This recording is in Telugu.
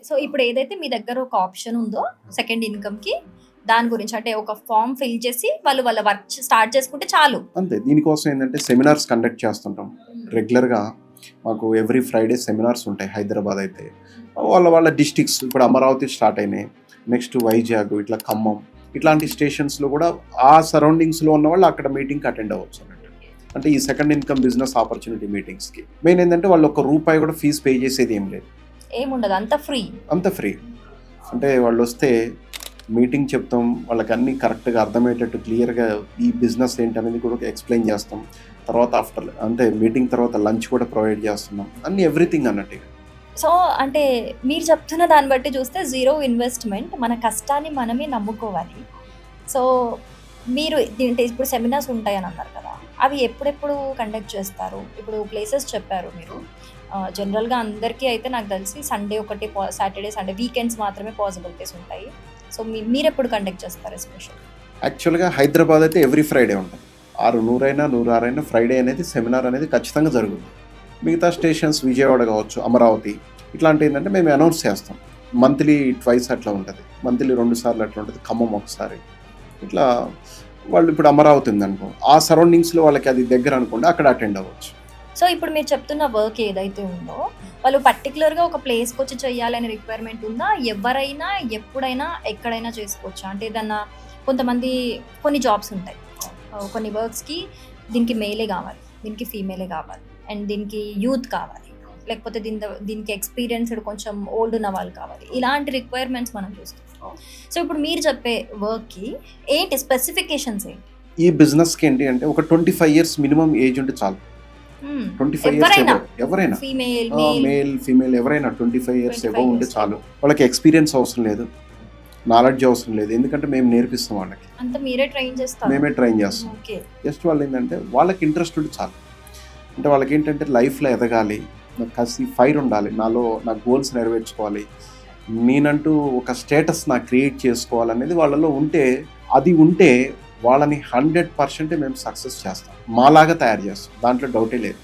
సో ఇప్పుడు ఏదైతే మీ దగ్గర ఒక ఆప్షన్ ఉందో సెకండ్ ఇన్‌కమ్‌కి దాని గురించి అంటే ఒక ఫార్మ్ ఫిల్ చేసి వాళ్ళు వాళ్ళ వర్క్ స్టార్ట్ చేసుకుంటే చాలు. అంతే. దీనికోసం ఏంటంటే సెమినార్స్ కండక్ట్ చేస్తుంటాం. రెగ్యులర్‌గా మాకు ఎవ్రీ ఫ్రైడే సెమినార్స్ ఉంటాయి హైదరాబాద్ అయితే. వాళ్ళ డిస్ట్రిక్ట్స్ ఇప్పుడు అమరావతి స్టార్ట్ అయినాయి. నెక్స్ట్ వైజాగ్, ఇట్లా ఖమ్మం ఇట్లాంటి స్టేషన్స్‌లో కూడా ఆ సరౌండింగ్స్‌లో ఉన్న వాళ్ళు అక్కడ మీటింగ్‌కి అటెండ్ అవ్వచ్చు అన్నట్టు. అంటే ఈ సెకండ్ ఇన్‌కమ్ బిజినెస్ ఆపర్చునిటీ మీటింగ్స్‌కి. మెయిన్ ఏంటంటే వాళ్ళు ఒక్క రూపాయి కూడా ఫీజు పే చేసేది ఏం లేదు. ఏముండదు. అంతా ఫ్రీ. అంత ఫ్రీ. అంటే వాళ్ళొస్తే మీటింగ్ చెప్తాం, వాళ్ళకి అన్నీ కరెక్ట్‌గా అర్థమయ్యేటట్టు క్లియర్‌గా ఈ బిజినెస్ ఏంటనేది కూడా ఎక్స్‌ప్లెయిన్ చేస్తాం. తర్వాత ఆఫ్టర్ అంటే మీటింగ్ తర్వాత లంచ్ కూడా ప్రొవైడ్ చేస్తున్నాం. అన్నీ ఎవ్రీథింగ్ అన్నట్టు. సో అంటే మీరు చెప్తున్న దాన్ని బట్టి చూస్తే జీరో ఇన్వెస్ట్‌మెంట్. మన కష్టాన్ని మనమే నమ్ముకోవాలి. సో మీరు దీంట్లో ఇప్పుడు సెమినార్స్ ఉంటాయని అన్నారు కదా! అవి ఎప్పుడెప్పుడు కండక్ట్ చేస్తారు? ఇప్పుడు ప్లేసెస్ చెప్పారు మీరు. జనరల్‌గా అందరికీ అయితే నాకు తెలిసి సండే ఒకటి సాటర్‌డే, సండే వీకెండ్స్ మాత్రమే పాసిబిలిటీస్ ఉంటాయి. సో మీరెప్పుడు కండక్ట్ చేస్తారు ఎస్పెషల్లీ? యాక్చువల్‌గా హైదరాబాద్ అయితే ఎవ్రీ ఫ్రైడే ఉంటుంది. 100 అయినా 106 అయినా ఫ్రైడే అనేది సెమినార్ అనేది ఖచ్చితంగా జరుగుతుంది. మిగతా స్టేషన్స్ విజయవాడ కావచ్చు, అమరావతి ఇట్లాంటివి ఏంటంటే మేము అనౌన్స్ చేస్తాం. మంత్లీ ట్వైస్ అట్లా ఉంటుంది. మంత్లీ 2 సార్లు అట్లా ఉంటుంది. ఖమ్మం ఒకసారి. ఇట్లా వాళ్ళు ఇప్పుడు అమరావతి ఉందనుకో, ఆ సరౌండింగ్స్‌లో వాళ్ళకి అది దగ్గర అనుకోండి అక్కడ అటెండ్ అవ్వచ్చు. సో ఇప్పుడు మీరు చెప్తున్న వర్క్ ఏదైతే ఉందో వాళ్ళు పర్టిక్యులర్‌గా ఒక ప్లేస్‌కొచ్చి చేయాలనే రిక్వైర్మెంట్ ఉందా? ఎవరైనా ఎప్పుడైనా ఎక్కడైనా చేసుకోవచ్చా? అంటే ఏదన్నా కొంతమంది కొన్ని జాబ్స్ ఉంటాయి. కొన్ని వర్క్స్‌కి దీనికి మేలే కావాలి, దీనికి ఫీమేలే కావాలి అండ్ దీనికి యూత్ కావాలి. లేకపోతే దీనికి ఎక్స్‌పీరియన్స్‌డ్ కొంచెం ఓల్డ్ ఉన్న వాళ్ళు కావాలి. ఇలాంటి రిక్వైర్మెంట్స్ మనం చూస్తాం. సో ఇప్పుడు మీరు చెప్పే వర్క్‌కి ఏంటి స్పెసిఫికేషన్స్ ఏంటి? ఈ బిజినెస్‌కి ఏంటి అంటే ఒక 25 ఇయర్స్ మినిమం ఏజ్ ఉంటే చాలు. 25 ఎవరైనా ఇయర్స్ ఎవరైనా ఫీమేల్, మేల్, ఫీమేల్ ఎవరైనా 25 ఇయర్స్ 25 ఎబవ్ ఉంటే years. చాలు. వాళ్ళకి ఎక్స్పీరియన్స్ అవసరం లేదు, నాలెడ్జ్ అవసరం లేదు. ఎందుకంటే మేము నేర్పిస్తాం వాళ్ళకి. అంతా మీరే ట్రైన్ చేస్తారు. మేమే ట్రైన్ చేస్తాం. ఓకే. జస్ట్ వాళ్ళు ఏంటంటే వాళ్ళకి ఇంట్రెస్ట్ ఉంటే చాలు. అంటే వాళ్ళకి ఏంటంటే లైఫ్లో ఎదగాలి, నాకు కసి ఫైర్ ఉండాలి, నాలో నా గోల్స్ నెరవేర్చుకోవాలి, నేనంటూ ఒక స్టేటస్ నాకు క్రియేట్ చేసుకోవాలనేది వాళ్ళలో ఉంటే, అది ఉంటే వాళ్ళని 100% మేము సక్సెస్ చేస్తాం. మాలాగా తయారు చేస్తాం. దాంట్లో డౌటే లేదు.